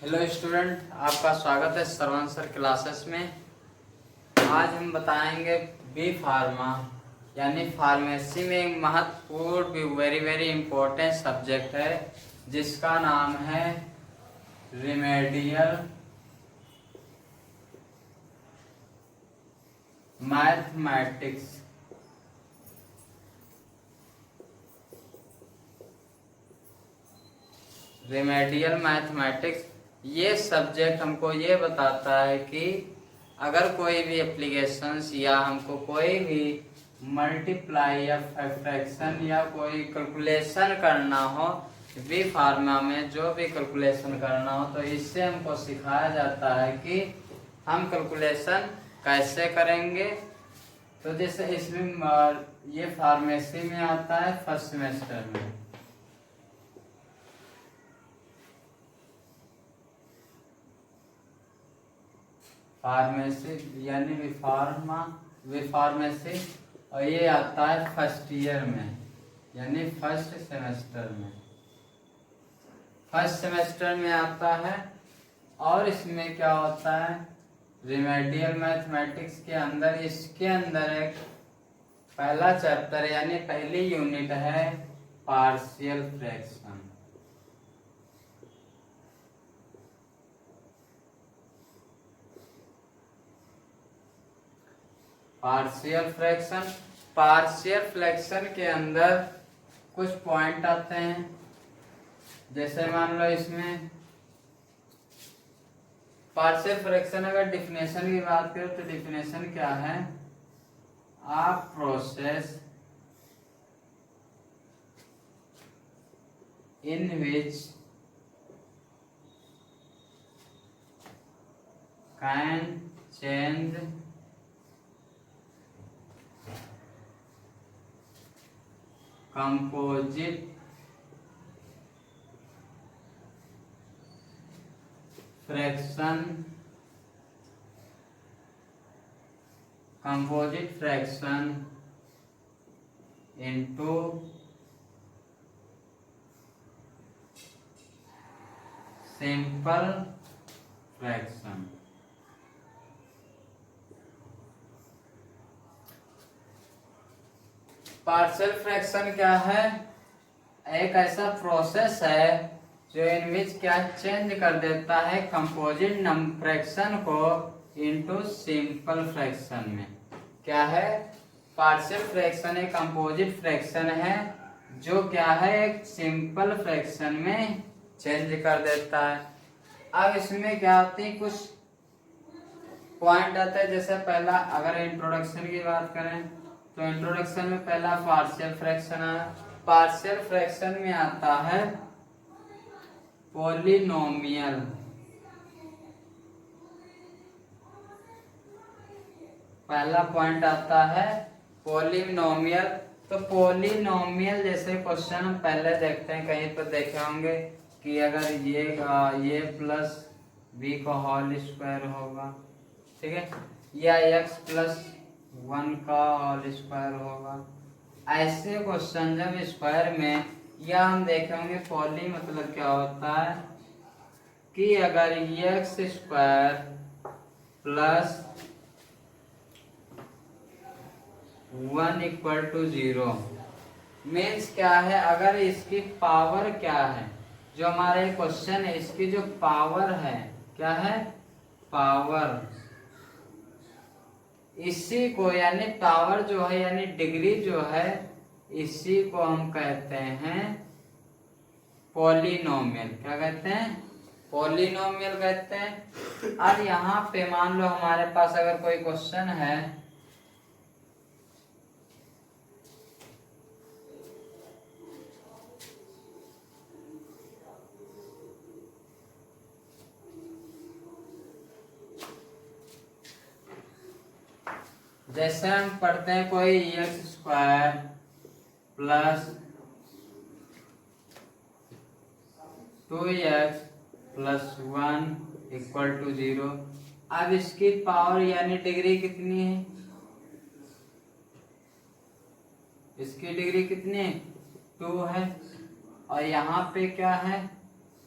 Hello student, आपका स्वागत है श्रवण सर क्लासेस में। आज हम बताएंगे बी फार्मा यानी फार्मेसी में एक महत्वपूर्ण वेरी वेरी इम्पोर्टेंट सब्जेक्ट है जिसका नाम है रिमेडियल मैथमेटिक्स। रिमेडियल मैथमेटिक्स ये सब्जेक्ट हमको ये बताता है कि अगर कोई भी एप्लीकेशंस या हमको कोई भी मल्टीप्लाई या फ्रैक्शन या कोई कैलकुलेशन करना हो, बी फार्मा में जो भी कैलकुलेशन करना हो तो इससे हमको सिखाया जाता है कि हम कैलकुलेशन कैसे करेंगे। तो जैसे इसमें ये फार्मेसी में आता है फर्स्ट सेमेस्टर में। फार्मेसी यानी विफार्मेसी और ये आता है फर्स्ट ईयर में यानी फर्स्ट सेमेस्टर में। फर्स्ट सेमेस्टर में आता है और इसमें क्या होता है, रिमेडियल मैथमेटिक्स के अंदर इसके अंदर एक पहला चैप्टर यानी पहली यूनिट है पार्शियल फ्रैक्शन। पार्शियल फ्रैक्शन के अंदर कुछ पॉइंट आते हैं। जैसे मान लो इसमें पार्शियल फ्रैक्शन अगर डिफिनेशन की बात करें तो डिफिनेशन क्या है, a process in which can change composite fraction into simple fraction। Partial fraction क्या है, एक ऐसा प्रोसेस है जो इन विच क्या चेंज कर देता है कंपोजिट फ्रैक्शन को इनटू सिंपल फ्रैक्शन में। क्या है, पार्शियल फ्रैक्शन एक कंपोजिट फ्रैक्शन है जो क्या है एक सिंपल फ्रैक्शन में चेंज कर देता है। अब इसमें क्या आती है, कुछ पॉइंट आते हैं। जैसे पहला अगर इंट्रोडक्शन की बात करें तो इंट्रोडक्शन में पहला पार्शियल फ्रैक्शन है। पार्शियल फ्रैक्शन में आता है पॉलिनोमियल। पहला पॉइंट आता है पॉलिनोमियल। तो पॉलिनोमियल जैसे क्वेश्चन हम पहले देखते हैं, कहीं पर देखे होंगे कि अगर ये प्लस बी का होल स्क्वायर होगा, ठीक है, या x प्लस 1 का होल स्क्वायर होगा। ऐसे क्वेश्चन जब स्क्वायर में या हम देखेंगे पॉली मतलब क्या होता है कि अगर x square plus 1 equal to 0 means क्या है, अगर इसकी पावर क्या है, जो हमारे क्वेश्चन है इसकी जो पावर है क्या है, पावर, इसी को यानी पावर जो है यानी डिग्री जो है इसी को हम कहते हैं पॉलिनोमियल। क्या कहते हैं, पॉलिनोमियल कहते हैं। अब यहाँ पे मान लो हमारे पास अगर कोई क्वेश्चन है, जैसे हम पढ़ते हैं कोई x square plus 2x plus 1 equal to 0। अब इसकी पावर यानी डिग्री कितनी है, इसकी डिग्री कितनी है, 2 है। और यहाँ पे क्या है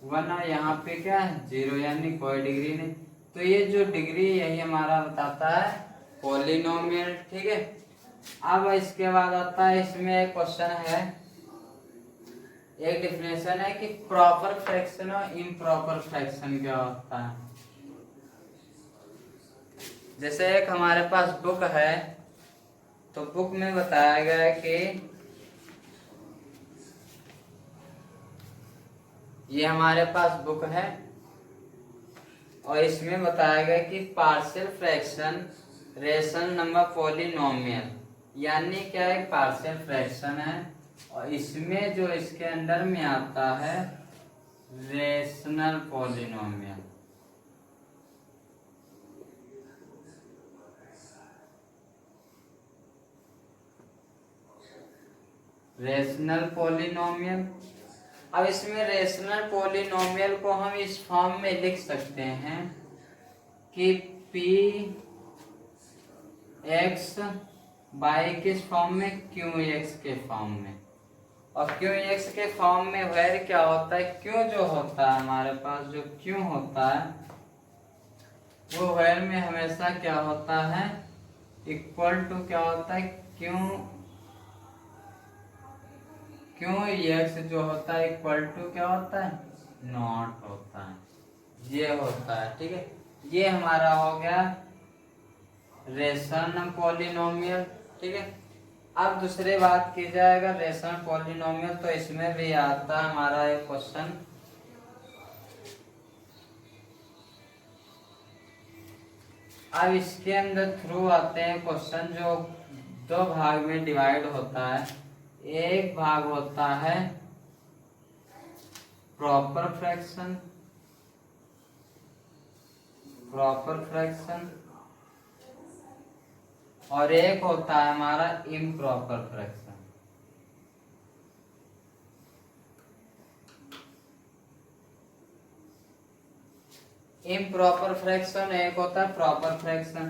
1 और यहाँ पे क्या है 0, यानी कोई डिग्री नहीं। तो ये जो डिग्री यही हमारा बताता है पॉलिनोमियल। ठीक है, अब इसके बाद आता है, इसमें एक क्वेश्चन है, एक डिफिनेशन है कि प्रॉपर फ्रैक्शन और इम्प्रॉपर फ्रैक्शन क्या होता है। जैसे एक हमारे पास बुक है, तो बुक में बताया गया है कि ये हमारे पास बुक है और इसमें बताया गया कि partial fraction rational number polynomial, यानी क्या है पार्शियल फ्रैक्शन है और इसमें जो इसके अंदर में आता है रेशनल पॉलिनोमियल। रेशनल पॉलिनोमियल, अब इसमें रेशनल पॉलिनोमियल को हम इस फॉर्म में लिख सकते हैं कि पी एक्स बाई किस फॉर्म में, क्यू एक्स के फॉर्म में। और क्यू एक्स के फॉर्म में वेर क्या होता है, क्यू जो होता है हमारे पास, जो क्यू होता है वो वेर में हमेशा क्या होता है, इक्वल टू क्या होता है, क्यू एक्स जो होता है इक्वल टू क्या होता है, नॉट होता है, ये होता है। ठीक है, ये हमारा हो गया रेशनल पॉलिनोमियल। ठीक है, अब दूसरी बात की जाए अगर रेशनल पॉलिनोमियल, तो इसमें भी आता है हमारा एक क्वेश्चन, अब इसके अंदर थ्रू आते हैं क्वेश्चन जो दो भाग में डिवाइड होता है। एक भाग होता है प्रॉपर फ्रैक्शन, और एक होता है हमारा इम्प्रॉपर फ्रैक्शन। इम्प्रॉपर फ्रैक्शन एक होता है प्रॉपर फ्रैक्शन।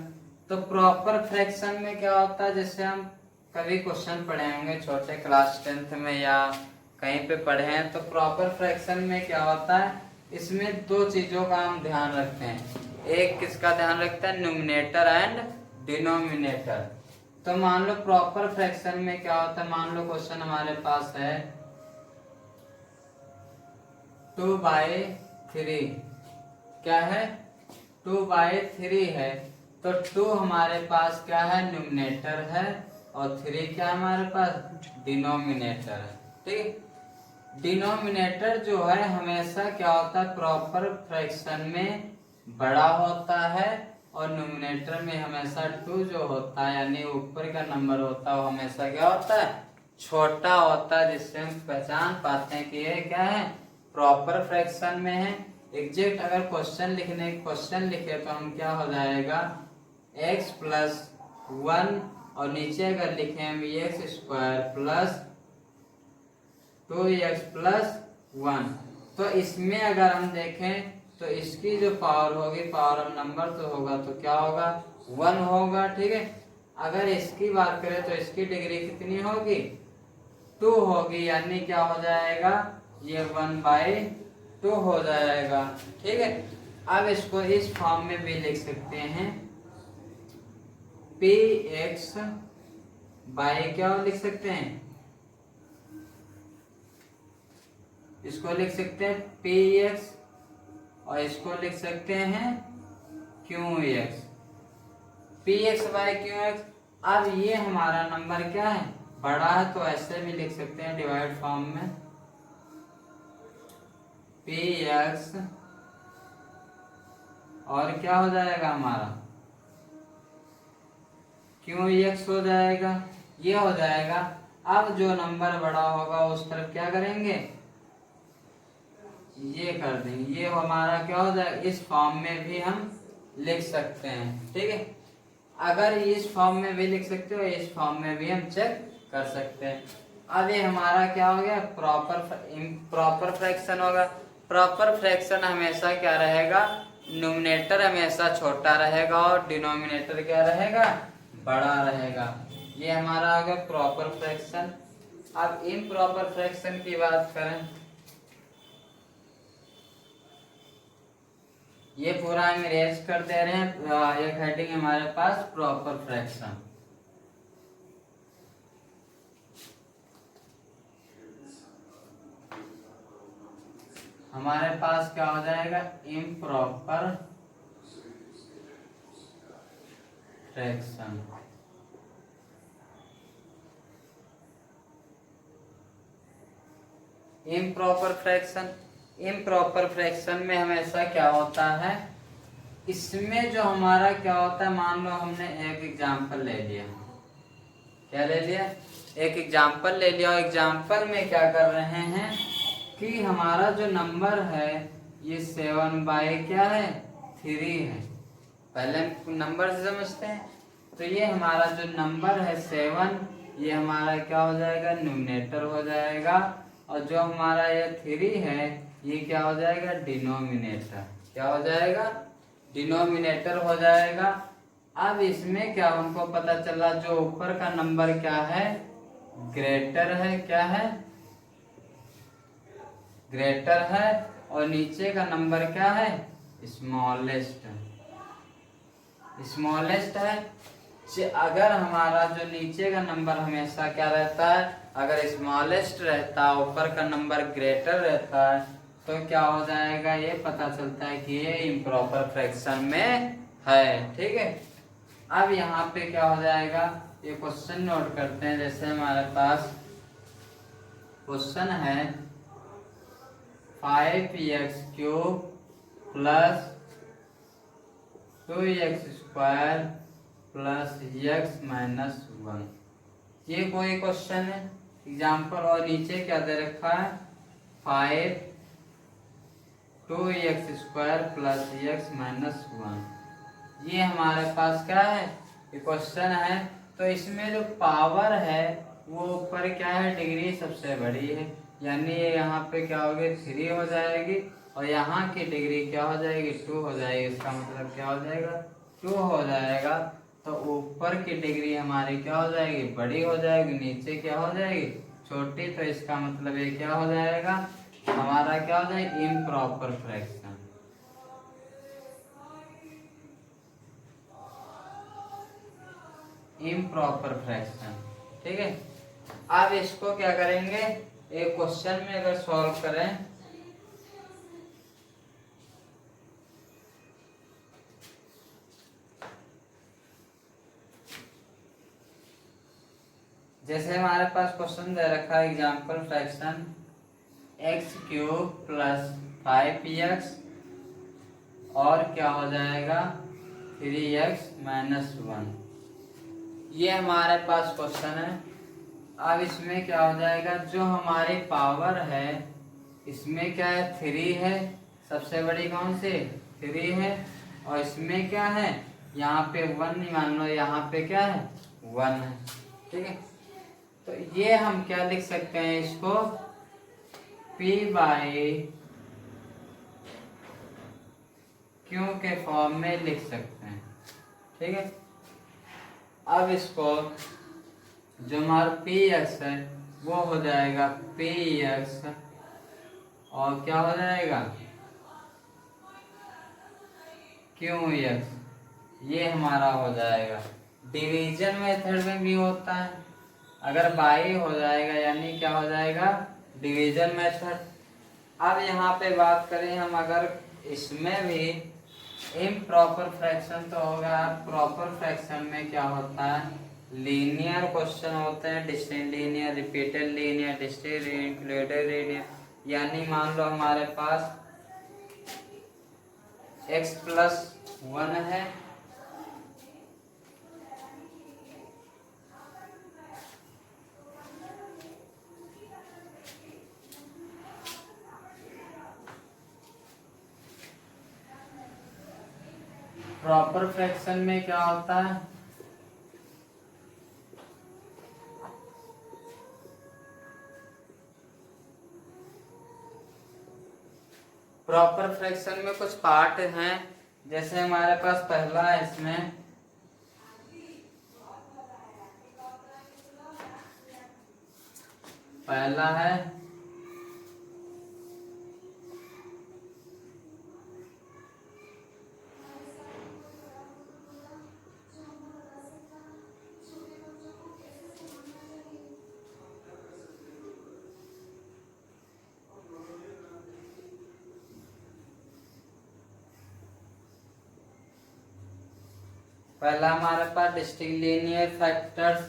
तो प्रॉपर फ्रैक्शन में क्या होता है, जैसे हम कभी क्वेश्चन पढ़े होंगे छोटे क्लास 10th में या कहीं पे पढ़े हैं, तो प्रॉपर फ्रैक्शन में क्या होता है, इसमें दो चीजों का हम ध्यान रखते हैं। एक किसका ध्यान रखते हैं, न्यूमरेटर एंड डिनोमिनेटर। तो मान लो प्रॉपर फ्रैक्शन में क्या होता है, मान लो क्वेश्चन हमारे पास है 2/3, क्या है 2/3 है, तो 2 हमारे पास क्या है न्यूमरेटर है और 3 क्या हमारे पास डिनोमिनेटर है। ठीक, डिनोमिनेटर जो है हमेशा क्या होता है प्रॉपर फ्रैक्शन में बड़ा होता है और न्यूमरेटर में हमेशा 2 जो होता है यानी ऊपर का नंबर होता है वो हमेशा क्या होता है छोटा होता है, जिससे हम पहचान पाते हैं कि ये क्या है प्रॉपर फ्रैक्शन में है। एग्जैक्ट अगर क्वेश्चन लिखे तो हम क्या हो जाएगा x + 1 और नीचे अगर लिखे हम x² + 2x + 1। तो इसमें अगर हम देखें तो इसकी जो पावर होगी, पावर ऑफ नंबर तो होगा तो क्या होगा 1 होगा। ठीक है, अगर इसकी बात करें तो इसकी डिग्री कितनी होगी 2 होगी, यानी क्या हो जाएगा ये 1/2 हो जाएगा। ठीक है, अब इसको इस फॉर्म में भी लिख सकते हैं px बाई क्या लिख सकते हैं, इसको लिख सकते हैं px और इसको लिख सकते हैं qx, px बाई qx। अब ये हमारा नंबर क्या है बड़ा है तो ऐसे भी लिख सकते हैं डिवाइड फॉर्म में px और क्या हो जाएगा हमारा qx हो जाएगा, ये हो जाएगा। अब जो नंबर बड़ा होगा उस तरफ क्या करेंगे ये कर देंगे, ये हमारा क्या हो जाएगा इस फॉर्म में भी हम लिख सकते हैं। ठीक है, अगर इस फॉर्म में भी लिख सकते हो इस फॉर्म में भी हम चेक कर सकते हैं। अब ये हमारा क्या हो गया प्रॉपर फ्रैक्शन होगा। प्रॉपर फ्रैक्शन हमेशा क्या रहेगा न्यूमरेटर हमेशा छोटा रहेगा और डिनोमिनेटर क्या रहेगा बड़ा रहेगा। ये हमारा हो गया प्रॉपर फ्रैक्शन। अब इम्प्रॉपर फ्रैक्शन की बात करें ये पूरा हम इरेज कर दे रहे हैं। एक हेडिंग हमारे पास प्रॉपर फ्रैक्शन। हमारे पास क्या हो जाएगा, improper fraction. Improper fraction, improper fraction में हमेशा क्या होता है, इसमें जो हमारा क्या होता है, मान लो हमने एक एग्जांपल ले लिया। क्या ले लिया, एक एग्जांपल ले लिया। और एग्जांपल में क्या कर रहे हैं कि हमारा जो नंबर है ये 7/3 क्या है, 3 है। पहले नंबर से समझते हैं। तो ये हमारा जो नंबर है 7, ये हमारा क्या हो जाएगा, न्यूमरेटर हो जाएगा। और जो हमारा ये 3 है ये क्या हो जाएगा, डिनोमिनेटर। क्या हो जाएगा, डिनोमिनेटर हो जाएगा। अब इसमें क्या हमको पता चला, जो ऊपर का नंबर क्या है, ग्रेटर है। क्या है, ग्रेटर है। और नीचे का नंबर क्या है, स्मॉलेस्ट है। स्मॉलेस्ट है। अगर हमारा जो नीचे का नंबर हमेशा क्या रहता है, अगर स्मॉलेस्ट रहता है, ऊपर का नंबर ग्रेटर रहता है, तो क्या हो जाएगा, ये पता चलता है कि ये इम्प्रॉपर फ्रैक्शन में है। ठीक है। अब यहाँ पे क्या हो जाएगा, ये क्वेश्चन नोट करते हैं। जैसे हमारे पास क्वेश्चन है 5x³ plus 2x² plus x-1। ये कोई क्वेश्चन है, एग्जाम्पल। और नीचे क्या दे रखा है, 5 2x² प्लस x-1। ये हमारे पास क्या है, ये क्वेश्चन है। तो इसमें जो पावर है वो ऊपर क्या है, डिग्री सबसे बड़ी है, यानी ये यहाँ पे क्या होगी, 3 हो जाएगी। और यहाँ की डिग्री क्या हो जाएगी, 2 हो जाएगी। इसका मतलब क्या हो जाएगा, 2 हो जाएगा। तो ऊपर की डिग्री हमारी क्या हो जाएगी, बड़ी हो जाएगी, नीचे क्या हो जाएगी, छोटी। तो इसका मतलब ये क्या हो जाएगा, हमारा क्या हो जाएगा, इम्प्रॉपर फ्रैक्शन। Improper fraction. ठीक है। अब इसको क्या करेंगे, एक क्वेश्चन में अगर सॉल्व करें, जैसे हमारे पास क्वेश्चन दे रखा है example fraction x³ plus 5x और क्या हो जाएगा 3x-1। ये हमारे पास क्वेश्चन है। अब इसमें क्या हो जाएगा, जो हमारी पावर है इसमें क्या है, 3 है। सबसे बड़ी कौन सी, 3 है। और इसमें क्या है, यहाँ पे 1 नहीं, मान लो यहाँ पे क्या है, 1 है। ठीक है। तो ये हम क्या लिख सकते हैं, इसको P/Q के फॉर्म में लिख सकते हैं। ठीक है। अब इसको जो हमारा Px है वो हो जाएगा Px और क्या हो जाएगा Qx, ये हमारा हो जाएगा। डिवीजन मेथड में भी होता है, अगर बाई हो जाएगा यानी क्या हो जाएगा, डिवीजन मेथड। अब यहाँ पे बात करें हम, अगर इसमें भी इम्प्रॉपर फ्रैक्शन तो होगा, प्रॉपर फ्रैक्शन में क्या होता है, लीनियर क्वेश्चन होते हैं, distinct linear, repeated linear, distinct included linear. यानी मान लो हमारे पास x+1 है, प्रॉपर फ्रैक्शन में क्या होता है, प्रॉपर फ्रैक्शन में कुछ पार्ट हैं। जैसे हमारे पास पहला है, इसमें पहला है पहला हमारे पास डिस्टिंक्ट लीनियर फैक्टर्स,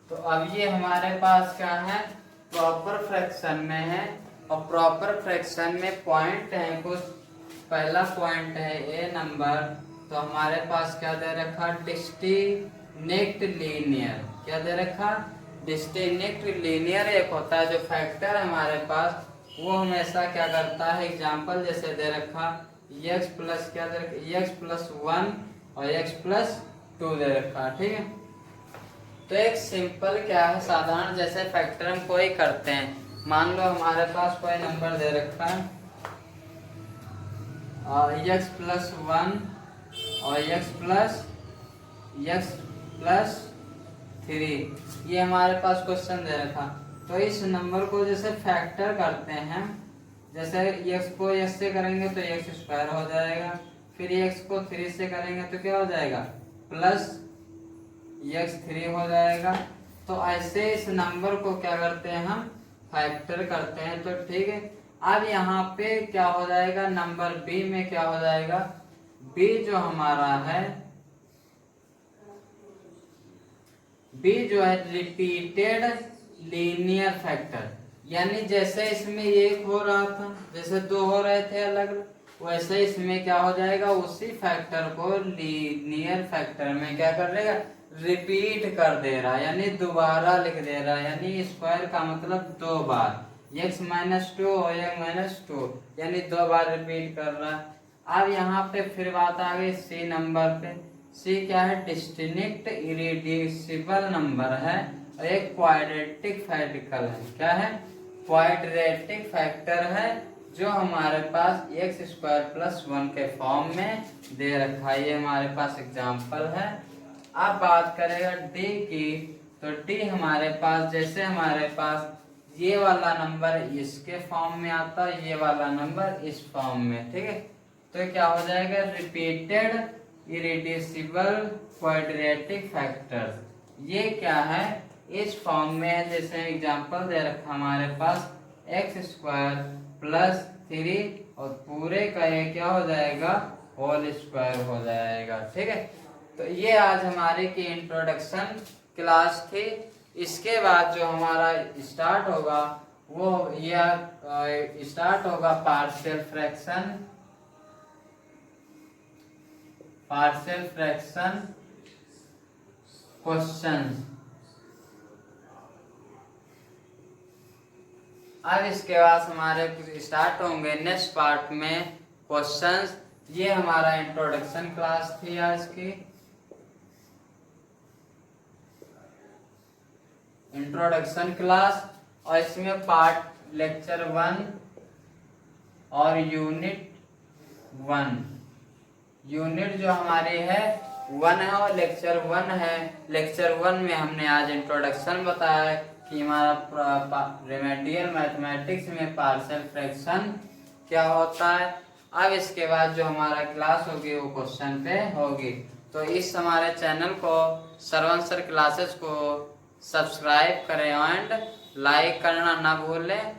तो अब ये हमारे पास क्या है, प्रॉपर फ्रैक्शन में है, और प्रॉपर फ्रैक्शन में पॉइंट है कुछ। पहला पॉइंट है ए नंबर, तो हमारे पास क्या दे रखा, डिस्टिंक्ट लीनियर। क्या दे रखा, डिस्टिंक्ट लीनियर। एक होता है जो फैक्टर हमारे पास, वो हमेशा क्या करता है, एग्जांपल जैसे दे रखा x प्लस क्या दे रखा, x प्लस 1 और x प्लस 2 दे रखा, ठीक है। तो एक सिंपल क्या है, साधारण जैसे फैक्टर हम कोई करते हैं, मान लो हमारे पास कोई नंबर दे रखा है और x प्लस 1 और x प्लस 3, ये हमारे पास क्वेश्चन दे रखा। तो इस नंबर को जैसे फैक्टर करते हैं, जैसे x को s से करेंगे तो x स्क्वायर हो जाएगा, फिर x को 3 से करेंगे तो क्या हो जाएगा, प्लस x3 हो जाएगा। तो ऐसे इस नंबर को क्या करते हैं, हम फैक्टर करते हैं। तो ठीक है, अब यहाँ पे क्या हो जाएगा, नंबर b में क्या हो जाएगा, b जो हमारा है, b जो है रिपीटेड लीनियर फैक्टर, यानी जैसे इसमें एक हो रहा था, जैसे दो हो रहे थे अलग, वैसे इसमें क्या हो जाएगा, उसी फैक्टर को लीनियर फैक्टर में क्या कर देगा, रिपीट कर दे रहा, यानी दोबारा लिख दे रहा, यानी स्क्वायर का मतलब दो बार, x माइनस 2 और x माइनस 2, यानी दो बार रिपीट कर रहा है। अब यहाँ पे फिर बात आ गई सी नंबर पे। सी क्या है, डिस्टिंक्ट इरेड्यूसिबल नंबर है और एक क्वाड्रेटिक फैक्टर है। क्या है, क्वाड्रेटिक फैक्टर है, जो हमारे पास एक्स स्क्वायर प्लस 1 के फॉर्म में दे रखा है। ये हमारे पास एग्जांपल है। अब बात करेगा डी की, तो डी हमारे पास, जैसे हमारे पास ये वाला नंबर इसके फॉर्म में आता है, ये वाला नंबर इस फॉर्म में, ठीक है। तो क्या हो जाएगा, रिपीटेड इरेड्यूसिबल क्वाड्रेटिक फैक्टर्स। ये क्या है, इस फॉर्म में है, जैसे एग्जांपल दे रखा हमारे पास एक्स स्क्वायर प्लस 3 और पूरे का ये क्या हो जाएगा, होल स्क्वायर हो जाएगा, ठीक है। तो ये आज हमारे की इंट्रोडक्शन क्लास थी। इसके बाद जो हमारा स्टार्ट होगा वो यह स्टार्ट होगा पार्शियल फ्रैक्शन क्वेश्चंस। अब इसके बाद हमारे स्टार्ट होंगे नेक्स्ट पार्ट में क्वेश्चंस। ये हमारा इंट्रोडक्शन क्लास थी आज की, इंट्रोडक्शन क्लास, और इसमें पार्ट लेक्चर 1 और यूनिट 1, यूनिट जो हमारी है 1 है और लेक्चर 1 है। लेक्चर 1 में हमने आज इंट्रोडक्शन बताया है कि हमारा रेमेडियल मैथमेटिक्स में पार्शियल फ्रैक्शन क्या होता है। अब इसके बाद जो हमारा क्लास होगी वो क्वेश्चन पे होगी। तो इस हमारे चैनल को श्रवण सर क्लासेस को सब्सक्राइब करें एंड लाइक करना ना भूलें।